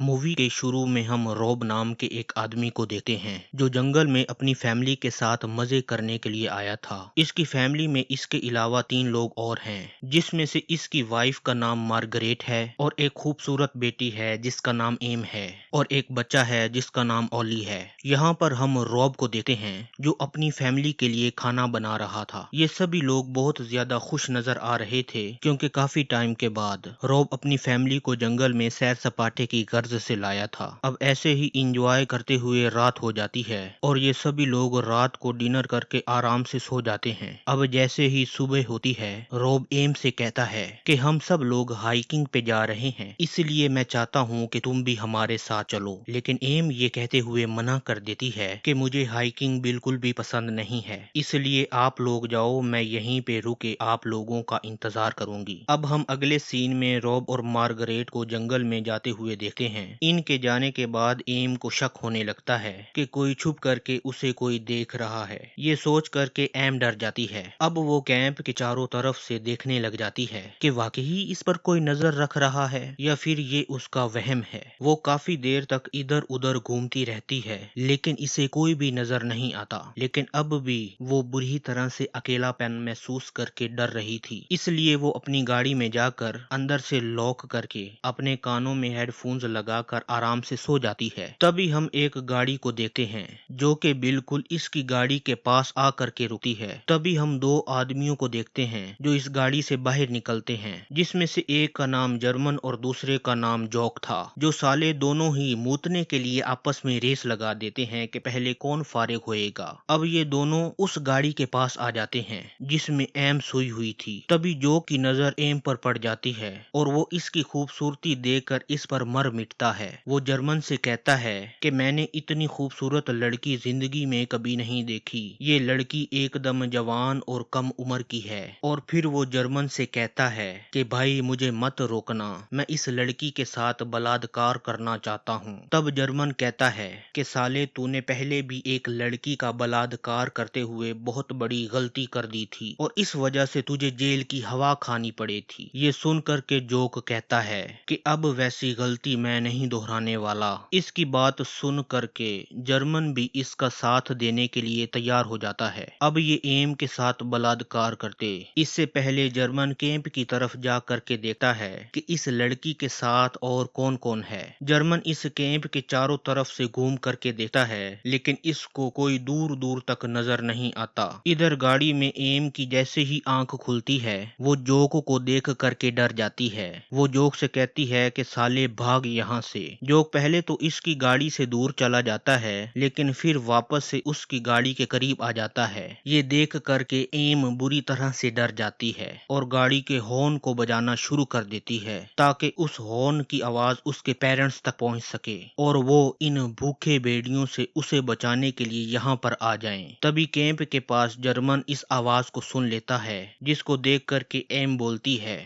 Movie के शुरू में हम रॉब नाम के एक आदमी को देखते हैं जो जंगल में अपनी फैमिली के साथ मजे करने के लिए आया था। इसकी फैमिली में इसके अलावा 3 लोग और हैं, जिसमें से इसकी वाइफ का नाम मार्गरेट है और एक खूबसूरत बेटी है जिसका नाम एम है और एक बच्चा है जिसका नाम ओली है। यहाँ पर हम रॉब को देखते हैं जो अपनी फैमिली के लिए खाना बना रहा था। ये सभी लोग बहुत ज्यादा खुश नजर आ रहे थे क्योंकि काफी टाइम के बाद रॉब अपनी फैमिली को जंगल में सैर सपाटे की गर्ज से लाया था। अब ऐसे ही इंजॉय करते हुए रात हो जाती है और ये सभी लोग रात को डिनर करके आराम से सो जाते हैं। अब जैसे ही सुबह होती है, रॉब एम से कहता है कि हम सब लोग हाइकिंग पे जा रहे हैं, इसलिए मैं चाहता हूँ कि तुम भी हमारे साथ चलो। लेकिन एम ये कहते हुए मना कर देती है कि मुझे हाइकिंग बिल्कुल भी पसंद नहीं है, इसलिए आप लोग जाओ, मैं यहीं पे रुके आप लोगों का इंतजार करूंगी। अब हम अगले सीन में रॉब और मार्गरेट को जंगल में जाते हुए देखते हैं। इनके जाने के बाद एम को शक होने लगता है कि कोई छुप करके उसे कोई देख रहा है। ये सोच करके एम डर जाती है। अब वो कैंप के चारों तरफ से देखने लग जाती है कि वाकई इस पर कोई नजर रख रहा है या फिर ये उसका वहम है। वो काफी देर तक इधर उधर घूमती रहती है लेकिन इसे कोई भी नजर नहीं आता। लेकिन अब भी वो बुरी तरह से अकेलापन महसूस करके डर रही थी, इसलिए वो अपनी गाड़ी में जाकर अंदर से लॉक करके अपने कानों में हेडफोन्स लगाकर आराम से सो जाती है। तभी हम एक गाड़ी को देखते हैं जो कि बिल्कुल इसकी गाड़ी के पास आकर के रुकती है। तभी हम 2 आदमियों को देखते हैं जो इस गाड़ी से बाहर निकलते हैं, जिसमें से एक का नाम जर्मन और दूसरे का नाम जॉक था। जो साले दोनों ही मूतने के लिए आपस में रेस लगा देते हैं कि पहले कौन फारिग होएगा। अब ये दोनों उस गाड़ी के पास आ जाते हैं जिसमें एम सोई हुई थी। तभी जॉक की नजर एम पर पड़ जाती है और वो इसकी खूबसूरती देखकर इस पर मर मिटता है। वो जर्मन से कहता है कि मैंने इतनी खूबसूरत लड़की जिंदगी में कभी नहीं देखी, ये लड़की एकदम जवान और कम उम्र की है। और फिर वो जर्मन से कहता है कि भाई मुझे मत रोकना, मैं इस लड़की के साथ बलात्कार करना चाहता हूँ। तब जर्मन कहता है कि साले तूने पहले भी एक लड़की का बलात्कार करते हुए बहुत बड़ी गलती कर दी थी और इस वजह से तुझे जेल की हवा खानी पड़ी थी। ये सुनकर के जोक कहता है कि अब वैसी गलती मैं नहीं दोहराने वाला। इसकी बात सुन करके जर्मन भी इसका साथ देने के लिए तैयार हो जाता है। अब ये एम के साथ बलात्कार करते इससे पहले जर्मन कैंप की तरफ जा करके देखता है कि इस लड़की के साथ और कौन कौन है। जर्मन इस कैंप के चारों तरफ से घूम करके देखता है लेकिन इसको कोई दूर दूर तक नजर नहीं आता। इधर गाड़ी में एम की जैसे ही आंख खुलती है वो जोक को देख करके डर जाती है। वो जोक से कहती है कि साले भाग यहाँ से। जोक पहले तो इसकी गाड़ी से दूर चला जाता है लेकिन फिर वापस से उसकी गाड़ी के करीब आ जाता है। ये देख करके एम बुरी तरह से डर जाती है और गाड़ी के हॉर्न को बजाना शुरू कर देती है ताकि उस हॉर्न की आवाज उसके पेरेंट्स तक पहुंच सके और वो इन भूखे भेड़ियों से उसे बचाने के लिए यहाँ पर आ जाएं। तभी कैंप के पास जर्मन इस आवाज को सुन लेता है जिसको देख करके एम बोलती है।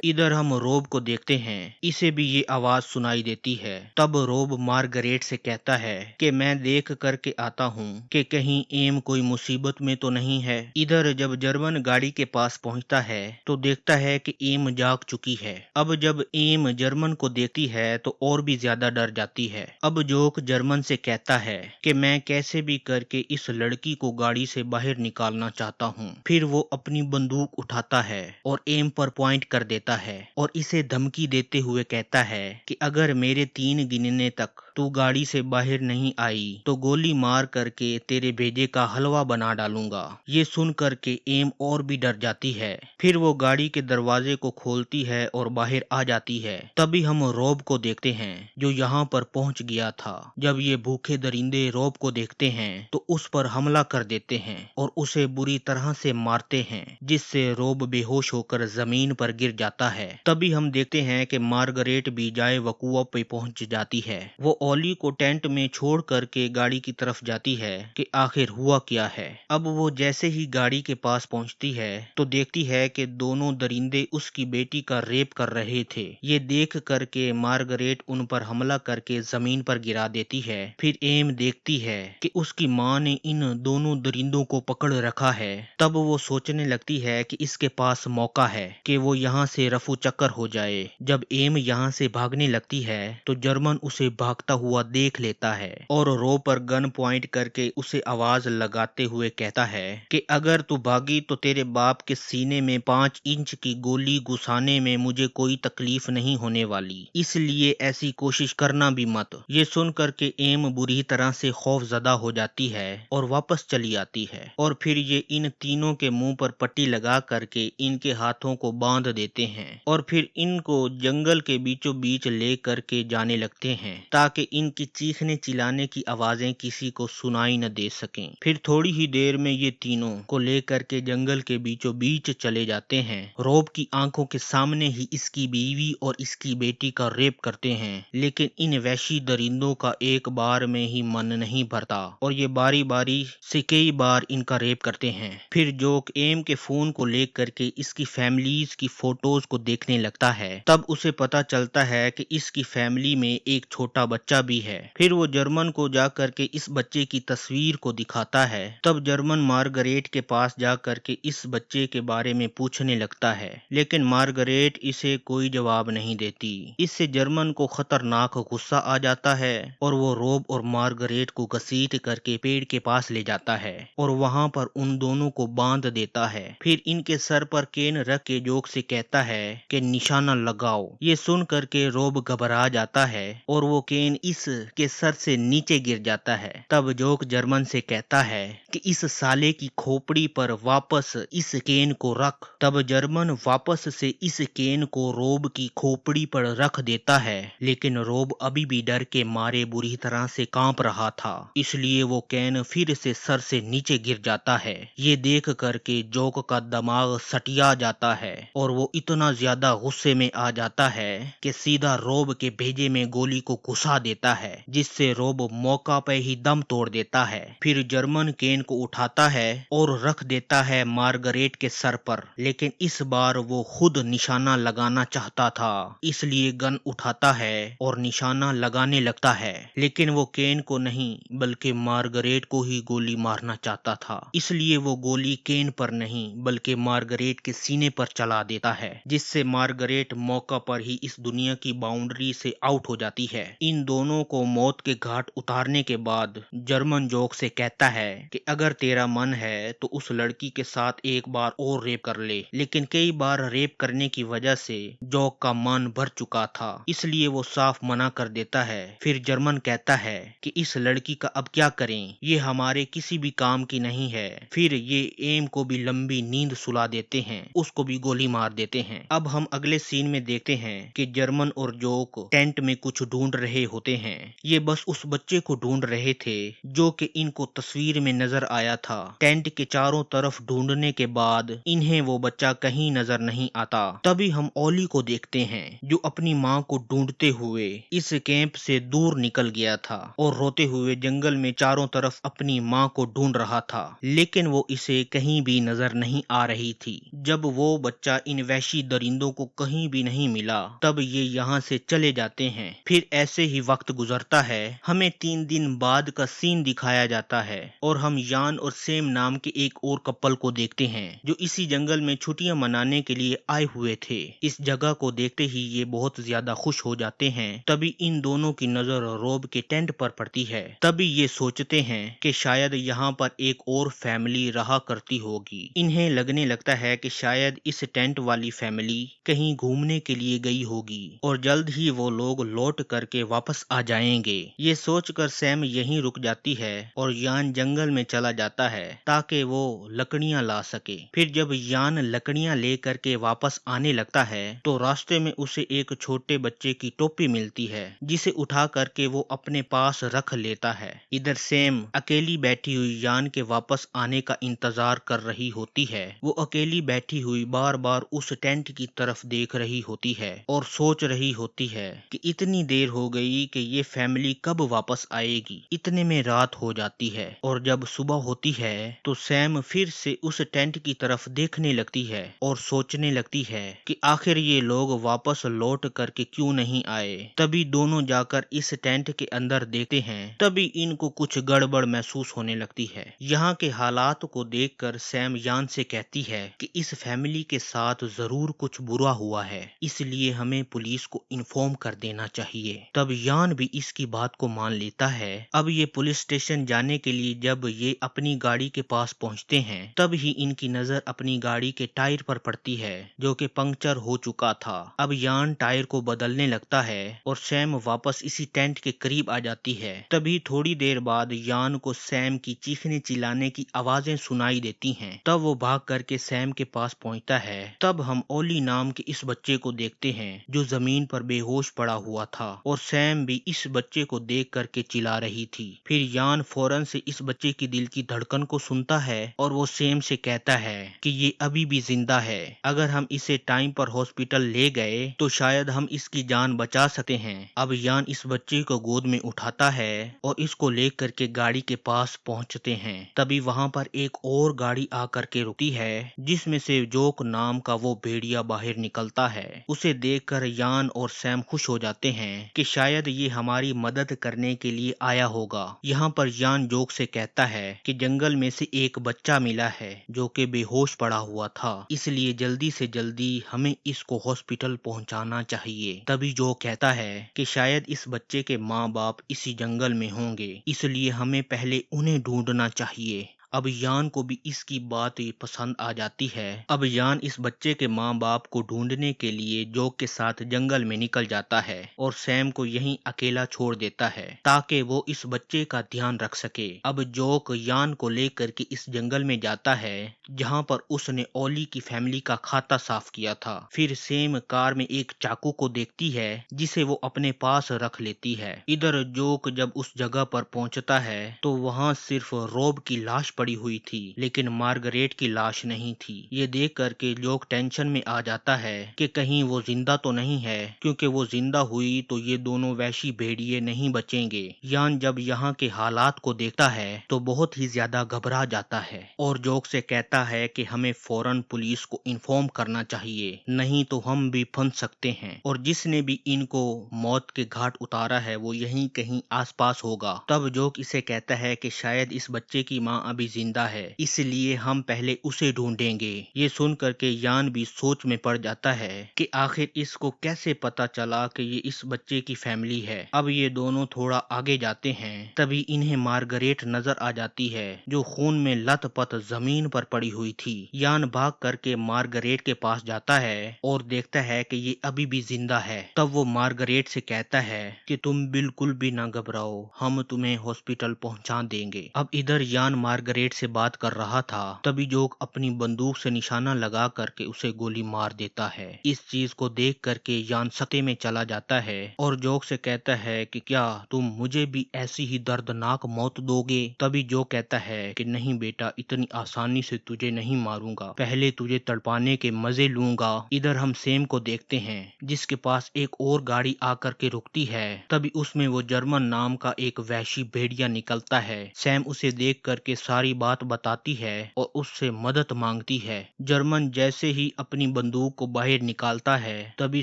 इधर हम रोब को देखते हैं, इसे भी ये आवाज सुनाई देती है। तब रोब मार्गरेट से कहता है कि मैं देख करके आता हूँ कि कहीं एम कोई मुसीबत में तो नहीं है। इधर जब जर्मन गाड़ी के पास पहुँचता है तो देखता है कि एम जाग चुकी है। अब जब एम जर्मन को देखती है तो और भी ज्यादा डर जाती है। अब जोक जर्मन से कहता है कि मैं कैसे भी करके इस लड़की को गाड़ी से बाहर निकालना चाहता हूँ। फिर वो अपनी बंदूक उठाता है और एम पर पॉइंट कर देता है और इसे धमकी देते हुए कहता है कि अगर मेरे 3 गिनने तक तू गाड़ी से बाहर नहीं आई तो गोली मार करके तेरे भेजे का हलवा बना डालूंगा। ये सुन करके एम और भी डर जाती है। फिर वो गाड़ी के दरवाजे को खोलती है और बाहर आ जाती है। तभी हम रॉब को देखते हैं जो यहाँ पर पहुंच गया था। जब ये भूखे दरिंदे रॉब को देखते हैं तो उस पर हमला कर देते हैं और उसे बुरी तरह से मारते हैं जिससे रॉब बेहोश होकर जमीन पर गिर जाता है। तभी हम देखते हैं कि मार्गरेट भी जाए वकुआ पे पहुंच जाती है। वो ओली को टेंट में छोड़ करके गाड़ी की तरफ जाती है कि आखिर हुआ क्या है। अब वो जैसे ही गाड़ी के पास पहुंचती है तो देखती है कि दोनों दरिंदे उसकी बेटी का रेप कर रहे थे। ये देख करके मार्गरेट उन पर हमला करके जमीन पर गिरा देती है। फिर एम देखती है कि उसकी माँ ने इन दोनों दरिंदों को पकड़ रखा है। तब वो सोचने लगती है कि इसके पास मौका है कि वो यहाँ से रफू चक्कर हो जाए। जब एम यहाँ से भागने लगती है तो जर्मन उसे भागता हुआ देख लेता है और रो पर गन पॉइंट करके उसे आवाज लगाते हुए कहता है कि अगर तू भागी तो तेरे बाप के सीने में 5 इंच की गोली घुसाने में मुझे कोई तकलीफ नहीं होने वाली, इसलिए ऐसी कोशिश करना भी मत। ये सुन करके एम बुरी तरह से खौफजदा हो जाती है और वापस चली आती है और फिर ये इन तीनों के मुंह पर पट्टी लगा करके इनके हाथों को बांध देते हैं और फिर इनको जंगल के बीचों बीच ले करके जाने लगते हैं ताकि इनकी चीखने चिल्लाने की आवाजें किसी को सुनाई न दे सकें। फिर थोड़ी ही देर में ये तीनों को लेकर के जंगल के बीचों बीच चले जाते हैं। रॉब की आंखों के सामने ही इसकी बीवी और इसकी बेटी का रेप करते हैं, लेकिन इन वैशी दरिंदों का एक बार में ही मन नहीं भरता और ये बारी बारी से कई बार इनका रेप करते हैं। फिर जोक एम के फोन को लेकर के इसकी फैमिलीज की फोटोज को देखने लगता है। तब उसे पता चलता है कि इसकी फैमिली में एक छोटा बच्चा भी है। फिर वो जर्मन को जाकर के इस बच्चे की तस्वीर को दिखाता है। तब जर्मन मार्गरेट के पास जाकर के इस बच्चे के बारे में पूछने लगता है, लेकिन मार्गरेट इसे कोई जवाब नहीं देती। इससे जर्मन को खतरनाक गुस्सा आ जाता है और वो रॉब और मार्गरेट को घसीट करके पेड़ के पास ले जाता है और वहां पर उन दोनों को बांध देता है। फिर इनके सर पर केन रख के जोक से कहता है कि निशाना लगाओ। ये सुन करके रॉब घबरा जाता है और वो केन इस के सर से नीचे गिर जाता है। तब जोक जर्मन से कहता है कि इस साले की खोपड़ी पर वापस इस केन को रख। तब जर्मन वापस से इस केन को रॉब की खोपड़ी पर रख देता है, लेकिन रॉब अभी भी डर के मारे बुरी तरह से कांप रहा था, इसलिए वो केन फिर से सर से नीचे गिर जाता है। ये देख करके जोक का दिमाग सटिया जाता है और वो इतना ज्यादा गुस्से में आ जाता है कि सीधा रॉब के भेजे में गोली को घुसा देता है, जिससे रॉब मौका पे ही दम तोड़ देता है। फिर जर्मन केन को उठाता है और रख देता है मार्गरेट के सर पर, लेकिन इस बार वो खुद निशाना लगाना चाहता था, इसलिए गन उठाता है और निशाना लगाने लगता है, लेकिन वो केन को नहीं बल्कि मार्गरेट को ही गोली मारना चाहता था। इसलिए वो गोली केन पर नहीं बल्कि मार्गरेट के सीने पर चला देता है, जिससे मार्गरेट मौका पर ही इस दुनिया की बाउंड्री से आउट हो जाती है। इन दोनों को मौत के घाट उतारने के बाद जर्मन जोक से कहता है कि अगर तेरा मन है तो उस लड़की के साथ एक बार और रेप कर ले, लेकिन कई बार रेप करने की वजह से जोक का मन भर चुका था, इसलिए वो साफ मना कर देता है। फिर जर्मन कहता है कि इस लड़की का अब क्या करें, ये हमारे किसी भी काम की नहीं है। फिर ये एम को भी लंबी नींद सुला देते हैं, उसको भी गोली मार देते हैं। अब हम अगले सीन में देखते हैं कि जर्मन और जोक टेंट में कुछ ढूंढ रहे होते हैं। ये बस उस बच्चे को ढूंढ रहे थे जो कि इनको तस्वीर में नजर आया था। टेंट के चारों तरफ ढूंढने के बाद इन्हें वो बच्चा कहीं नजर नहीं आता। तभी हम ओली को देखते हैं जो अपनी माँ को ढूंढते हुए इस कैंप से दूर निकल गया था और रोते हुए जंगल में चारों तरफ अपनी माँ को ढूंढ रहा था, लेकिन वो इसे कहीं भी नजर नहीं आ रही थी। जब वो बच्चा इन वैशी दरिंदों को कहीं भी नहीं मिला तब ये यहाँ से चले जाते हैं। फिर ऐसे ही वक्त गुजरता है। हमें 3 दिन बाद का सीन दिखाया जाता है और हम यान और सेम नाम के एक और कपल को देखते हैं जो इसी जंगल में छुट्टियां मनाने के लिए आए हुए थे। इस जगह को देखते ही ये बहुत ज्यादा खुश हो जाते हैं। तभी इन दोनों की नजर रॉब के टेंट पर पड़ती है। तभी ये सोचते हैं कि शायद यहाँ पर एक और फैमिली रहा करती होगी। इन्हें लगने लगता है कि शायद इस टेंट वाली फैमिली कहीं घूमने के लिए गई होगी और जल्द ही वो लोग लौट करके वापस आ जाएंगे। ये सोचकर सैम यहीं रुक जाती है और यान जंगल में चला जाता है ताकि वो लकड़ियां ला सके। फिर जब यान लकड़ियां ले करके वापस आने लगता है तो रास्ते में उसे एक छोटे बच्चे की टोपी मिलती है, जिसे उठा करके वो अपने पास रख लेता है। इधर सैम अकेली बैठी हुई यान के वापस आने का इंतजार कर रही होती है। वो अकेली बैठी हुई बार बार उस टेंट की तरफ देख रही होती है और सोच रही होती है कि इतनी देर हो गई कि कि ये फैमिली कब वापस आएगी। इतने में रात हो जाती है और जब सुबह होती है तो सैम फिर से उस टेंट की तरफ देखने लगती है और सोचने लगती है कि आखिर ये लोग वापस लौट करके क्यों नहीं आए। तभी दोनों जाकर इस टेंट के अंदर देखते हैं, तभी इनको कुछ गड़बड़ महसूस होने लगती है। यहाँ के हालात को देखकर सैम यान से कहती है कि इस फैमिली के साथ जरूर कुछ बुरा हुआ है, इसलिए हमें पुलिस को इन्फॉर्म कर देना चाहिए। तब यान भी इसकी बात को मान लेता है। अब ये पुलिस स्टेशन जाने के लिए जब ये अपनी गाड़ी के पास पहुंचते हैं, तब ही इनकी नजर अपनी गाड़ी के टायर पर पड़ती है जो कि पंक्चर हो चुका था। अब यान टायर को बदलने लगता है और सैम वापस इसी टेंट के करीब आ जाती है। तभी थोड़ी देर बाद यान को सैम की चीखने चिल्लाने की आवाजें सुनाई देती हैं। तब वो भाग करके सैम के पास पहुंचता है। तब हम ओली नाम के इस बच्चे को देखते हैं जो जमीन पर बेहोश पड़ा हुआ था और सैम भी इस बच्चे को देख करके चिल्ला रही थी। फिर यान फौरन से इस बच्चे की दिल की धड़कन को सुनता है और वो सैम से कहता है कि ये अभी भी जिंदा है। अगर हम इसे टाइम पर हॉस्पिटल ले गए तो शायद हम इसकी जान बचा सकते हैं। अब यान इस बच्चे को गोद में उठाता है और इसको लेकर के गाड़ी के पास पहुंचते हैं। तभी वहां पर एक और गाड़ी आकर के रुकती है जिसमें से जोक नाम का वो भेड़िया बाहर निकलता है। उसे देखकर यान और सैम खुश हो जाते हैं कि शायद ये हमारी मदद करने के लिए आया होगा। यहाँ पर यान जोक से कहता है कि जंगल में से एक बच्चा मिला है जो कि बेहोश पड़ा हुआ था, इसलिए जल्दी से जल्दी हमें इसको हॉस्पिटल पहुंचाना चाहिए। तभी जो कहता है कि शायद इस बच्चे के माँ बाप इसी जंगल में होंगे, इसलिए हमें पहले उन्हें ढूंढना चाहिए। अब यान को भी इसकी बात पसंद आ जाती है। अब यान इस बच्चे के माँ बाप को ढूंढने के लिए जोक के साथ जंगल में निकल जाता है और सैम को यहीं अकेला छोड़ देता है ताकि वो इस बच्चे का ध्यान रख सके। अब जोक यान को लेकर के इस जंगल में जाता है जहाँ पर उसने ओली की फैमिली का खाता साफ किया था। फिर सैम कार में एक चाकू को देखती है जिसे वो अपने पास रख लेती है। इधर जोक जब उस जगह पर पहुंचता है तो वहाँ सिर्फ रॉब की लाश पड़ी हुई थी, लेकिन मार्गरेट की लाश नहीं थी। ये देख करके जोक टेंशन में आ जाता है कि कहीं वो जिंदा तो नहीं है, क्योंकि वो जिंदा हुई तो ये दोनों वैशी भेड़िए नहीं बचेंगे। यान जब यहाँ के हालात को देखता है तो बहुत ही ज्यादा घबरा जाता है और जोक से कहता है कि हमें फौरन पुलिस को इन्फॉर्म करना चाहिए, नहीं तो हम भी फंस सकते हैं और जिसने भी इनको मौत के घाट उतारा है वो यहीं कहीं आसपास होगा। तब जोक इसे कहता है कि शायद इस बच्चे की माँ अभी जिंदा है, इसलिए हम पहले उसे ढूंढेंगे। ये सुन करके यान भी सोच में पड़ जाता है कि आखिर इसको कैसे पता चला कि ये इस बच्चे की फैमिली है। अब ये दोनों थोड़ा आगे जाते हैं, तभी इन्हें मार्गरेट नजर आ जाती है जो खून में लथपथ जमीन पर पड़ी हुई थी। यान भाग करके मार्गरेट के पास जाता है और देखता है कि ये अभी भी जिंदा है। तब वो मार्गरेट से कहता है कि तुम बिल्कुल भी ना घबराओ, हम तुम्हें हॉस्पिटल पहुंचा देंगे। अब इधर यान मार्गरेट से बात कर रहा था, तभी जोक अपनी बंदूक से निशाना लगा करके उसे गोली मार देता है। इस चीज को देख करके यान सख्ते में चला जाता है और जोक से कहता है कि क्या तुम मुझे भी ऐसी ही दर्दनाक मौत दोगे। तभी जोक कहता है कि नहीं बेटा, इतनी आसानी से तुझे नहीं मारूंगा, पहले तुझे तड़पाने के मजे लूंगा। इधर हम सेम को देखते हैं जिसके पास एक और गाड़ी आकर के रुकती है। तभी उसमें वो जर्मन नाम का एक वैशी भेड़िया निकलता है। सैम उसे देख करके सारी बात बताती है और उससे मदद मांगती है। जर्मन जैसे ही अपनी बंदूक को बाहर निकालता है तभी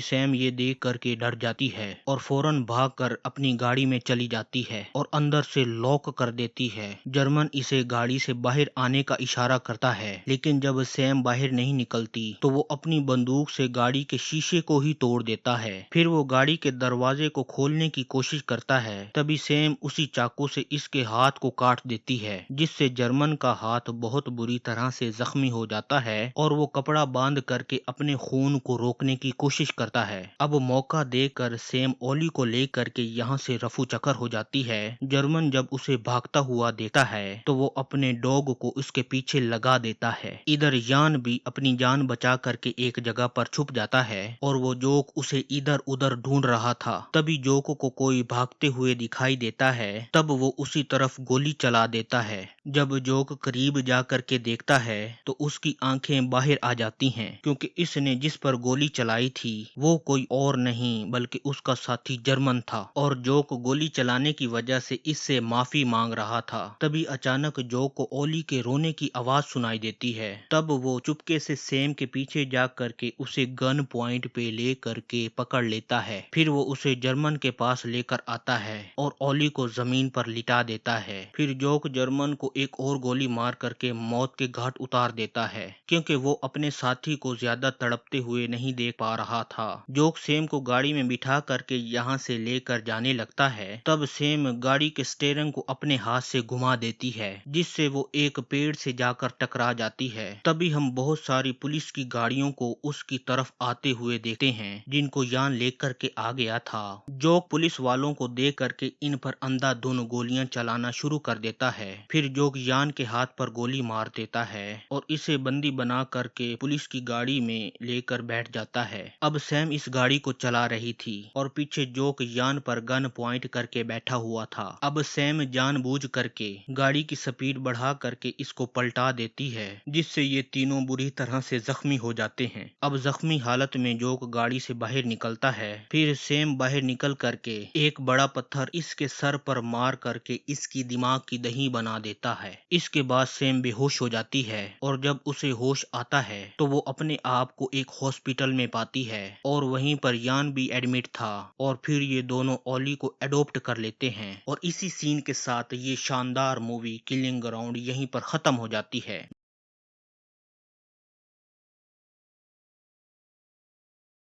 सैम ये देख करके डर जाती है और फौरन भागकर अपनी गाड़ी में चली जाती है और अंदर से लॉक कर देती है। जर्मन इसे गाड़ी से बाहर आने का इशारा करता है, लेकिन जब सैम बाहर नहीं निकलती तो वो अपनी बंदूक से गाड़ी के शीशे को ही तोड़ देता है। फिर वो गाड़ी के दरवाजे को खोलने की कोशिश करता है, तभी सैम उसी चाकू से इसके हाथ को काट देती है, जिससे जर्मन का हाथ बहुत बुरी तरह से जख्मी हो जाता है और वो कपड़ा बांध करके अपने खून को रोकने की कोशिश करता है। अब मौका देकर सैम ओली को लेकर के यहाँ से रफू चक्कर हो जाती है। जर्मन जब उसे भागता हुआ देखता है तो वो अपने डॉग को उसके पीछे लगा देता है। इधर यान भी अपनी जान बचा करके एक जगह पर छुप जाता है और वो जोक उसे इधर उधर ढूंढ रहा था। तभी जोक को कोई भागते हुए दिखाई देता है, तब वो उसी तरफ गोली चला देता है। जब जोक करीब जा करके देखता है तो उसकी आंखें बाहर आ जाती हैं, क्योंकि इसने जिस पर गोली चलाई थी वो कोई और नहीं बल्कि उसका साथी जर्मन था और जोक गोली चलाने की वजह से इससे माफी मांग रहा था। तभी अचानक जोक को ओली के रोने की आवाज सुनाई देती है। तब वो चुपके से सैम के पीछे जा करके उसे गन पॉइंट पे ले करके पकड़ लेता है। फिर वो उसे जर्मन के पास लेकर आता है और ओली को जमीन पर लिटा देता है। फिर जोक जर्मन को एक और गोली मार करके मौत के घाट उतार देता है, क्योंकि वो अपने साथी को ज्यादा तड़पते हुए नहीं देख पा रहा था। जोक सैम को गाड़ी में बिठा करके यहाँ से लेकर जाने लगता है। तब सैम गाड़ी के स्टीयरिंग को अपने हाथ से घुमा देती है, जिससे वो एक पेड़ से जाकर टकरा जाती है। तभी हम बहुत सारी पुलिस की गाड़ियों को उसकी तरफ आते हुए देखते हैं, जिनको यान लेकर के आ गया था। जोक पुलिस वालों को देख करके इन पर अंधाधुंध गोलियां चलाना शुरू कर देता है। फिर जोक यान के हाथ पर गोली मार देता है और इसे बंदी बना करके पुलिस की गाड़ी में लेकर बैठ जाता है। अब सैम इस गाड़ी को चला रही थी और पीछे जोक यान पर गन पॉइंट करके बैठा हुआ था। अब सैम जानबूझ करके गाड़ी की स्पीड बढ़ा करके इसको पलटा देती है, जिससे ये तीनों बुरी तरह से जख्मी हो जाते हैं। अब जख्मी हालत में जोक गाड़ी से बाहर निकलता है। फिर सैम बाहर निकल करके एक बड़ा पत्थर इसके सर पर मार करके इसकी दिमाग की दही बना देता है। इसके बाद सैम बेहोश हो जाती है और जब उसे होश आता है तो वो अपने आप को एक हॉस्पिटल में पाती है और वहीं पर यान भी एडमिट था। और फिर ये दोनों ओली को एडॉप्ट कर लेते हैं और इसी सीन के साथ ये शानदार मूवी किलिंग ग्राउंड यहीं पर खत्म हो जाती है।